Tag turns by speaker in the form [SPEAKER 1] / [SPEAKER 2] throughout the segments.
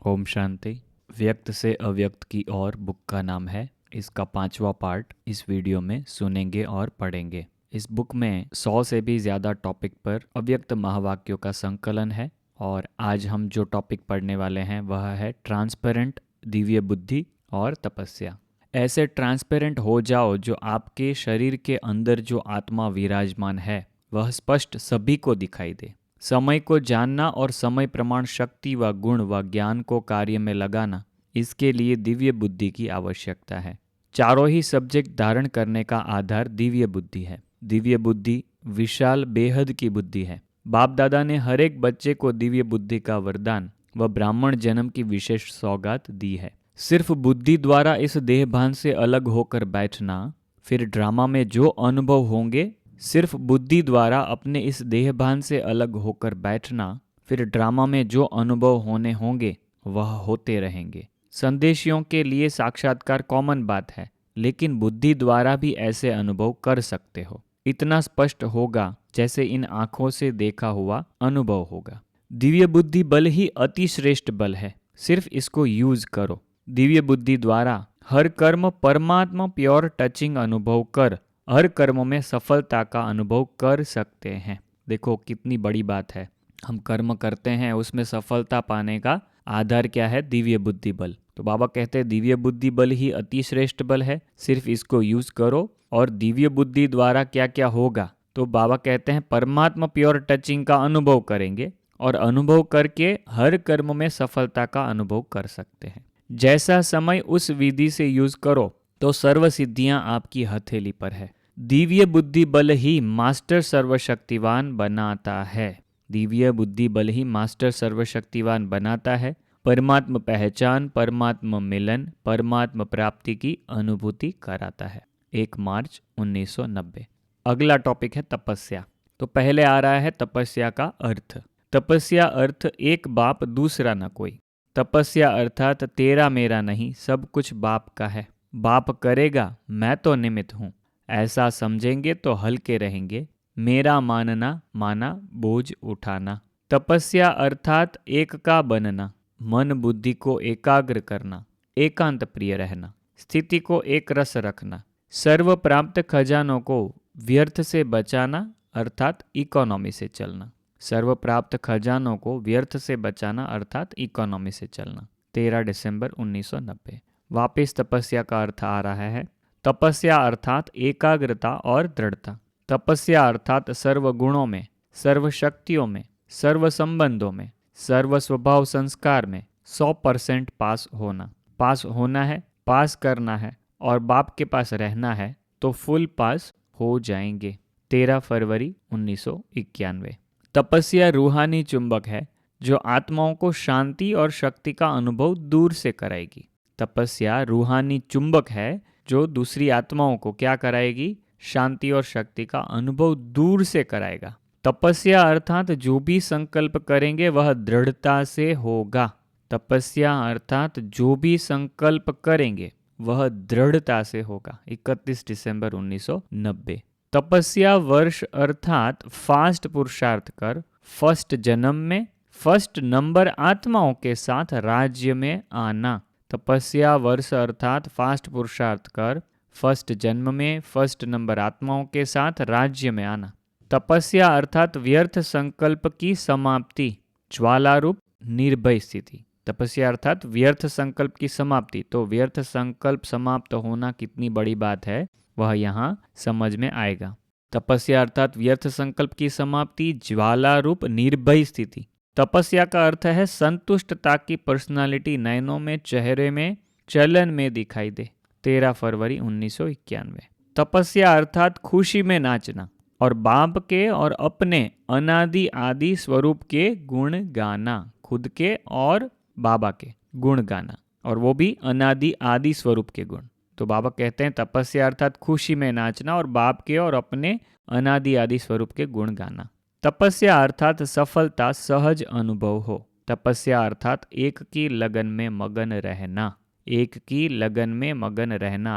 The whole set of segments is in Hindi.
[SPEAKER 1] ओम शांति। व्यक्त से अव्यक्त की ओर बुक का नाम है। इसका 5वां पार्ट इस वीडियो में सुनेंगे और पढ़ेंगे। इस बुक में 100 से भी ज़्यादा टॉपिक पर अव्यक्त महावाक्यों का संकलन है और आज हम जो टॉपिक पढ़ने वाले हैं वह है ट्रांसपेरेंट, दिव्य बुद्धि और तपस्या। ऐसे ट्रांसपेरेंट हो जाओ जो आपके शरीर के अंदर जो आत्मा विराजमान है वह स्पष्ट सभी को दिखाई दे। समय को जानना और समय प्रमाण शक्ति व गुण व ज्ञान को कार्य में लगाना, इसके लिए दिव्य बुद्धि की आवश्यकता है। चारों ही सब्जेक्ट धारण करने का आधार दिव्य बुद्धि है। दिव्य बुद्धि विशाल बेहद की बुद्धि है। बाप दादा ने हर एक बच्चे को दिव्य बुद्धि का वरदान व ब्राह्मण जन्म की विशेष सौगात दी है। सिर्फ बुद्धि द्वारा इस देह भान से अलग होकर बैठना, फिर ड्रामा में जो अनुभव होंगे, सिर्फ बुद्धि द्वारा अपने इस देह भान से अलग होकर बैठना, फिर ड्रामा में जो अनुभव होने होंगे वह होते रहेंगे। संदेशियों के लिए साक्षात्कार कॉमन बात है, लेकिन बुद्धि द्वारा भी ऐसे अनुभव कर सकते हो। इतना स्पष्ट होगा जैसे इन आंखों से देखा हुआ अनुभव होगा। दिव्य बुद्धि बल ही अति श्रेष्ठ बल है, सिर्फ इसको यूज करो। दिव्य बुद्धि द्वारा हर कर्म परमात्मा प्योर टचिंग अनुभव कर हर कर्म में सफलता का अनुभव कर सकते हैं। देखो कितनी बड़ी बात है। हम कर्म करते हैं, उसमें सफलता पाने का आधार क्या है? दिव्य बुद्धि बल। तो बाबा कहते हैं दिव्य बुद्धि बल ही अति श्रेष्ठ बल है, सिर्फ इसको यूज करो। और दिव्य बुद्धि द्वारा क्या क्या होगा? तो बाबा कहते हैं परमात्मा प्योर टचिंग का अनुभव करेंगे और अनुभव करके हर कर्म में सफलता का अनुभव कर सकते हैं। जैसा समय उस विधि से यूज करो तो सर्व सिद्धियां आपकी हथेली पर है। दिव्य बुद्धि बल ही मास्टर सर्वशक्तिवान बनाता है। दिव्य बुद्धि बल ही मास्टर सर्वशक्तिवान बनाता है। परमात्म पहचान, परमात्म मिलन, परमात्म प्राप्ति की अनुभूति कराता है। 1 मार्च 1990। अगला टॉपिक है तपस्या। तो पहले आ रहा है तपस्या का अर्थ। तपस्या अर्थ एक बाप दूसरा न कोई। तपस्या अर्थात तेरा मेरा नहीं, सब कुछ बाप का है। बाप करेगा, मैं तो निमित्त हूँ। ऐसा समझेंगे तो हल्के रहेंगे। मेरा मानना माना बोझ उठाना। तपस्या अर्थात एक का बनना, मन बुद्धि को एकाग्र करना, एकांत प्रिय रहना, स्थिति को एक रस रखना, सर्व प्राप्त खजानों को व्यर्थ से बचाना अर्थात इकोनॉमी से चलना। सर्व प्राप्त खजानों को व्यर्थ से बचाना अर्थात इकोनॉमी से चलना। 13 दिसंबर 1990। वापिस तपस्या का अर्थ आ रहा है। तपस्या अर्थात एकाग्रता और दृढ़ता। तपस्या अर्थात सर्व गुणों में, सर्व शक्तियों में, सर्व संबंधों में, सर्व स्वभाव संस्कार में 100% पास होना। पास होना है, पास करना है और बाप के पास रहना है तो फुल पास हो जाएंगे। 13 फरवरी 1991। तपस्या रूहानी चुंबक है जो आत्माओं को शांति और शक्ति का अनुभव दूर से कराएगी। तपस्या रूहानी चुंबक है जो दूसरी आत्माओं को क्या कराएगी? शांति और शक्ति का अनुभव दूर से कराएगा। तपस्या अर्थात जो भी संकल्प करेंगे वह दृढ़ता से होगा। तपस्या अर्थात जो भी संकल्प करेंगे वह दृढ़ता से होगा। 31 दिसंबर 1990। तपस्या वर्ष अर्थात फास्ट पुरुषार्थ कर फर्स्ट जन्म में फर्स्ट नंबर आत्माओं के साथ राज्य में आना। तपस्या वर्ष अर्थात फास्ट पुरुषार्थ कर फर्स्ट जन्म में फर्स्ट नंबर आत्माओं के साथ राज्य में आना। तपस्या अर्थात व्यर्थ संकल्प की समाप्ति, ज्वालारूप निर्भय स्थिति। तपस्या अर्थात व्यर्थ संकल्प की समाप्ति। तो व्यर्थ संकल्प समाप्त होना कितनी बड़ी बात है वह यहाँ समझ में आएगा। तपस्या अर्थात व्यर्थ संकल्प की समाप्ति, ज्वालारूप निर्भय स्थिति। तपस्या का अर्थ है संतुष्टता की पर्सनालिटी नयनों में, चेहरे में, चलन में दिखाई दे। 13 फरवरी 1991। तपस्या अर्थात खुशी में नाचना और बाप के और अपने अनादि आदि स्वरूप के गुण गाना। खुद के और बाबा के गुण गाना, और वो भी अनादि आदि स्वरूप के गुण। तो बाबा कहते हैं तपस्या अर्थात खुशी में नाचना और बाप के और अपने अनादि आदि स्वरूप के गुण गाना। तपस्या अर्थात सफलता सहज अनुभव हो। तपस्या अर्थात एक की लगन में मगन रहना। एक की लगन में मगन रहना।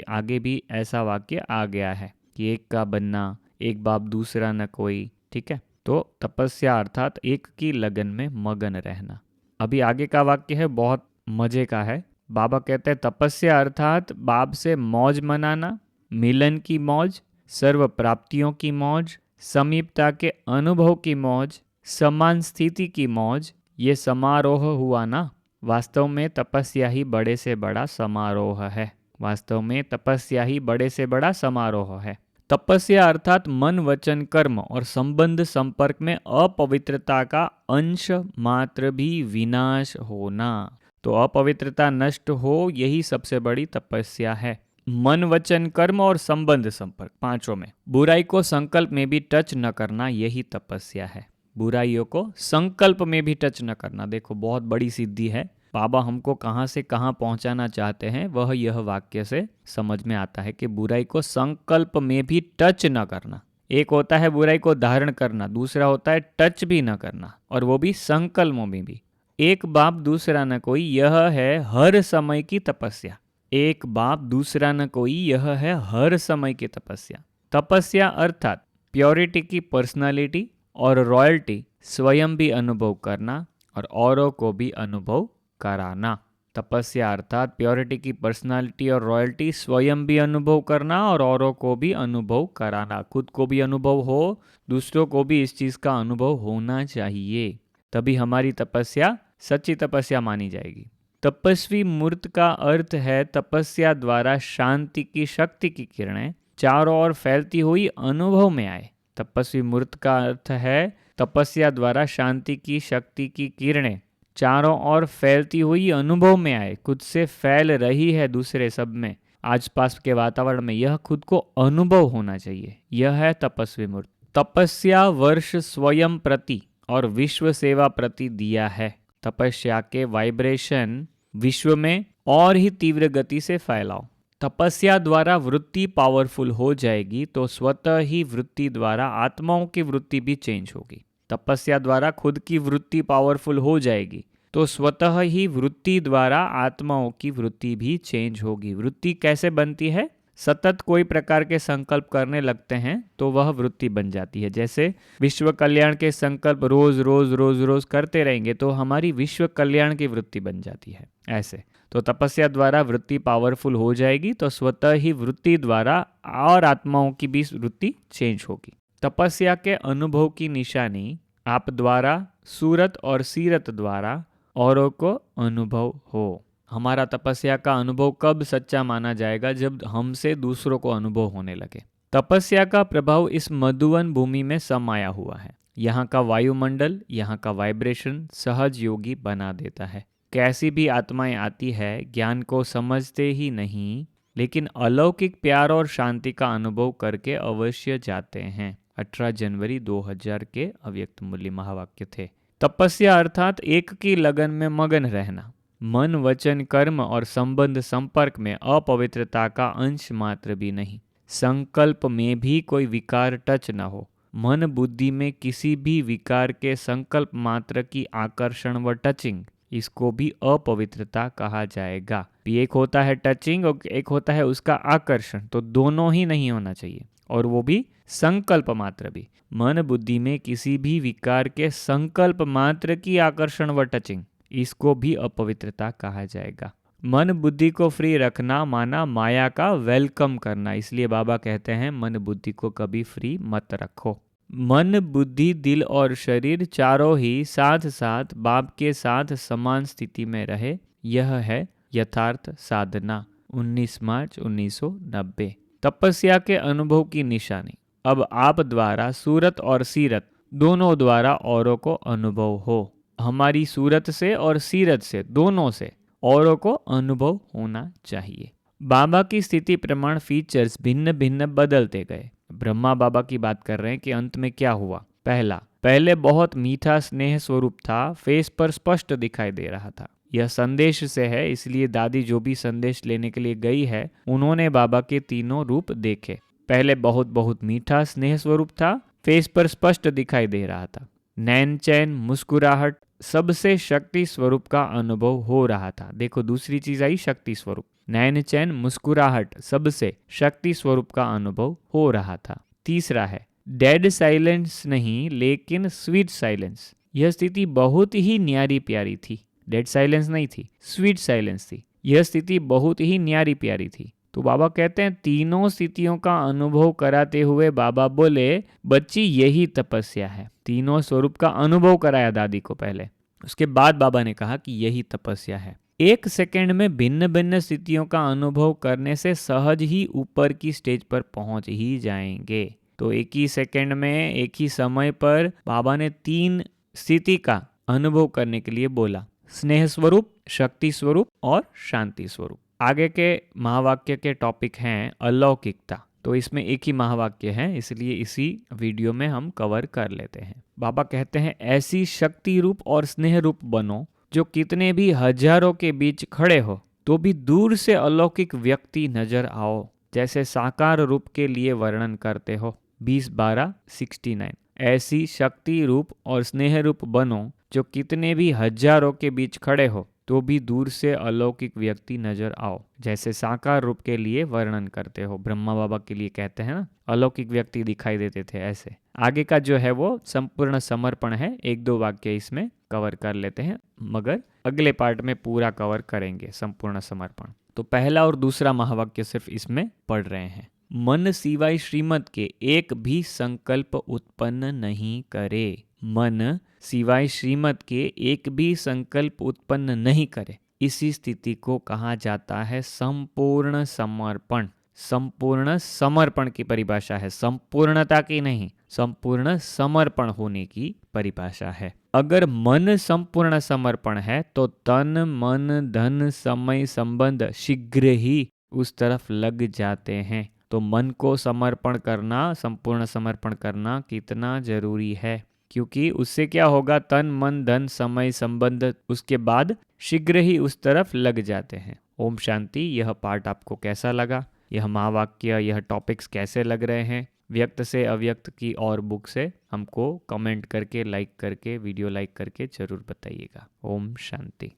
[SPEAKER 1] आगे भी ऐसा वाक्य आ गया है कि एक का बनना, एक बाप दूसरा न कोई। ठीक है, तो तपस्या अर्थात एक की लगन में मगन रहना। अभी आगे का वाक्य है, बहुत मजे का है। बाबा कहते हैं तपस्या अर्थात बाप से मौज मनाना, मिलन की मौज, सर्व प्राप्तियों की मौज, समीपता के अनुभव की मौज, समान स्थिति की मौज, ये समारोह हुआ ना। वास्तव में तपस्या ही बड़े से बड़ा समारोह है। वास्तव में तपस्या ही बड़े से बड़ा समारोह है। तपस्या अर्थात मन वचन कर्म और संबंध संपर्क में अपवित्रता का अंश मात्र भी विनाश होना। तो अपवित्रता नष्ट हो, यही सबसे बड़ी तपस्या है। मन वचन कर्म और संबंध संपर्क, पांचों में बुराई को संकल्प में भी टच न करना, यही तपस्या है। बुराइयों को संकल्प में भी टच न करना, देखो बहुत बड़ी सिद्धि है। बाबा हमको कहाँ से कहाँ पहुँचाना चाहते हैं, वह यह वाक्य से समझ में आता है कि बुराई को संकल्प में भी टच न करना। एक होता है बुराई को धारण करना, दूसरा होता है टच भी न करना, और वो भी संकल्प में भी। एक बाप दूसरा न कोई, यह है हर समय की तपस्या। एक बाप दूसरा न कोई, यह है हर समय की तपस्या। तपस्या अर्थात प्योरिटी की पर्सनालिटी और रॉयल्टी स्वयं भी अनुभव करना और औरों को भी अनुभव कराना। तपस्या अर्थात प्योरिटी की पर्सनालिटी और रॉयल्टी स्वयं भी अनुभव करना और औरों को भी अनुभव कराना। खुद को भी अनुभव हो, दूसरों को भी इस चीज़ का अनुभव होना चाहिए, तभी हमारी तपस्या सच्ची तपस्या मानी जाएगी। तपस्वी मूर्त का अर्थ है तपस्या द्वारा शांति की शक्ति की किरणें चारों ओर फैलती हुई अनुभव में आए। तपस्वी मूर्त का अर्थ है तपस्या द्वारा शांति की शक्ति की किरणें चारों ओर फैलती हुई अनुभव में आए। खुद से फैल रही है दूसरे सब में, आसपास के वातावरण में, यह खुद को अनुभव होना चाहिए, यह है तपस्वी मूर्त। तपस्या वर्ष स्वयं प्रति और विश्व सेवा प्रति दिया है। तपस्या के वाइब्रेशन विश्व में और ही तीव्र गति से फैलाओ। तपस्या द्वारा वृत्ति पावरफुल हो जाएगी तो स्वतः ही वृत्ति द्वारा आत्माओं की वृत्ति भी चेंज होगी। तपस्या द्वारा खुद की वृत्ति पावरफुल हो जाएगी तो स्वतः ही वृत्ति द्वारा आत्माओं की वृत्ति भी चेंज होगी। वृत्ति कैसे बनती है? सतत कोई प्रकार के संकल्प करने लगते हैं तो वह वृत्ति बन जाती है। जैसे विश्व कल्याण के संकल्प रोज रोज रोज रोज करते रहेंगे तो हमारी विश्व कल्याण की वृत्ति बन जाती है। ऐसे तो तपस्या द्वारा वृत्ति पावरफुल हो जाएगी तो स्वतः ही वृत्ति द्वारा और आत्माओं की भी वृत्ति चेंज होगी। तपस्या के अनुभव की निशानी आप द्वारा, सूरत और सीरत द्वारा औरों को अनुभव हो। हमारा तपस्या का अनुभव कब सच्चा माना जाएगा? जब हमसे दूसरों को अनुभव होने लगे। तपस्या का प्रभाव इस मधुवन भूमि में समाया हुआ है। यहाँ का वायुमंडल, यहाँ का वाइब्रेशन सहज योगी बना देता है। कैसी भी आत्माएं आती है ज्ञान को समझते ही नहीं, लेकिन अलौकिक प्यार और शांति का अनुभव करके अवश्य जाते हैं। 18 जनवरी 2000 के अव्यक्त मूल्य महावाक्य थे। तपस्या अर्थात एक की लगन में मगन रहना। मन वचन कर्म और संबंध संपर्क में अपवित्रता का अंश मात्र भी नहीं। संकल्प में भी कोई विकार टच न हो। मन बुद्धि में किसी भी विकार के संकल्प मात्र की आकर्षण व टचिंग, इसको भी अपवित्रता कहा जाएगा। एक होता है टचिंग और एक होता है उसका आकर्षण, तो दोनों ही नहीं होना चाहिए, और वो भी संकल्प मात्र भी। मन बुद्धि में किसी भी विकार के संकल्प मात्र की आकर्षण व टचिंग, इसको भी अपवित्रता कहा जाएगा। मन बुद्धि को फ्री रखना माना माया का वेलकम करना। इसलिए बाबा कहते हैं मन बुद्धि को कभी फ्री मत रखो। मन बुद्धि दिल और शरीर चारों ही साथ साथ बाप के साथ समान स्थिति में रहे, यह है यथार्थ साधना। 19 मार्च 1990। तपस्या के अनुभव की निशानी। अब आप द्वारा सूरत और सीरत दोनों द्वारा औरों को अनुभव हो। हमारी सूरत से और सीरत से, दोनों से औरों को अनुभव होना चाहिए। बाबा की स्थिति प्रमाण फीचर्स भिन्न भिन्न बदलते गए। ब्रह्मा बाबा की बात कर रहे हैं कि अंत में क्या हुआ। पहले बहुत मीठा स्नेह स्वरूप था, फेस पर स्पष्ट दिखाई दे रहा था। यह संदेश से है, इसलिए दादी जो भी संदेश लेने के लिए गई है उन्होंने बाबा के तीनों रूप देखे। पहले बहुत बहुत मीठा स्नेह स्वरूप था, फेस पर स्पष्ट दिखाई दे रहा था। नैन चैन मुस्कुराहट, सबसे शक्ति स्वरूप का अनुभव हो रहा था। देखो दूसरी चीज आई, शक्ति स्वरूप। नैन चैन मुस्कुराहट, सबसे शक्ति स्वरूप का अनुभव हो रहा था। तीसरा है डेड साइलेंस नहीं लेकिन स्वीट साइलेंस। यह स्थिति बहुत ही न्यारी प्यारी थी। डेड साइलेंस नहीं थी, स्वीट साइलेंस थी। यह स्थिति बहुत ही न्यारी प्यारी थी। तो बाबा कहते हैं तीनों स्थितियों का अनुभव कराते हुए बाबा बोले, बच्ची यही तपस्या है। तीनों स्वरूप का अनुभव कराया दादी को पहले, उसके बाद बाबा ने कहा कि यही तपस्या है। एक सेकंड में भिन्न भिन्न स्थितियों का अनुभव करने से सहज ही ऊपर की स्टेज पर पहुंच ही जाएंगे। तो एक ही सेकंड में एक ही समय पर बाबा ने 3 स्थिति का अनुभव करने के लिए बोला, स्नेह स्वरूप, शक्ति स्वरूप और शांति स्वरूप। आगे के महावाक्य के टॉपिक हैं अलौकिकता। तो इसमें एक ही महावाक्य है, इसलिए इसी वीडियो में हम कवर कर लेते हैं। बाबा कहते हैं ऐसी शक्ति रूप और स्नेह रूप बनो जो कितने भी हजारों के बीच खड़े हो तो भी दूर से अलौकिक व्यक्ति नजर आओ, जैसे साकार रूप के लिए वर्णन करते हो। 20-12-69। ऐसी शक्ति रूप और स्नेह रूप बनो जो कितने भी हजारों के बीच खड़े हो तो भी दूर से अलौकिक व्यक्ति नजर आओ, जैसे साकार रूप के लिए वर्णन करते हो। ब्रह्मा बाबा के लिए कहते हैं ना, अलौकिक व्यक्ति दिखाई देते थे ऐसे। आगे का जो है वो संपूर्ण समर्पण है, 1-2 वाक्य इसमें कवर कर लेते हैं, मगर अगले पार्ट में पूरा कवर करेंगे संपूर्ण समर्पण। तो पहला और दूसरा महावाक्य सिर्फ इसमें पढ़ रहे हैं। मन सिवाय श्रीमत के एक भी संकल्प उत्पन्न नहीं करे। मन सिवाय श्रीमत के एक भी संकल्प उत्पन्न नहीं करे। इसी स्थिति को कहा जाता है संपूर्ण समर्पण। संपूर्ण समर्पण की परिभाषा है, संपूर्णता की नहीं, संपूर्ण समर्पण होने की परिभाषा है। अगर मन संपूर्ण समर्पण है तो तन, मन, धन, समय, संबंध शीघ्र ही उस तरफ लग जाते हैं। तो मन को समर्पण करना, संपूर्ण समर्पण करना कितना जरूरी है, क्योंकि उससे क्या होगा, तन, मन, धन, समय, संबंध उसके बाद शीघ्र ही उस तरफ लग जाते हैं। ओम शांति। यह पार्ट आपको कैसा लगा, यह महावाक्य, यह टॉपिक्स कैसे लग रहे हैं? व्यक्त से अव्यक्त की और बुक से हमको कमेंट करके, लाइक करके, वीडियो लाइक करके जरूर बताइएगा। ओम शांति।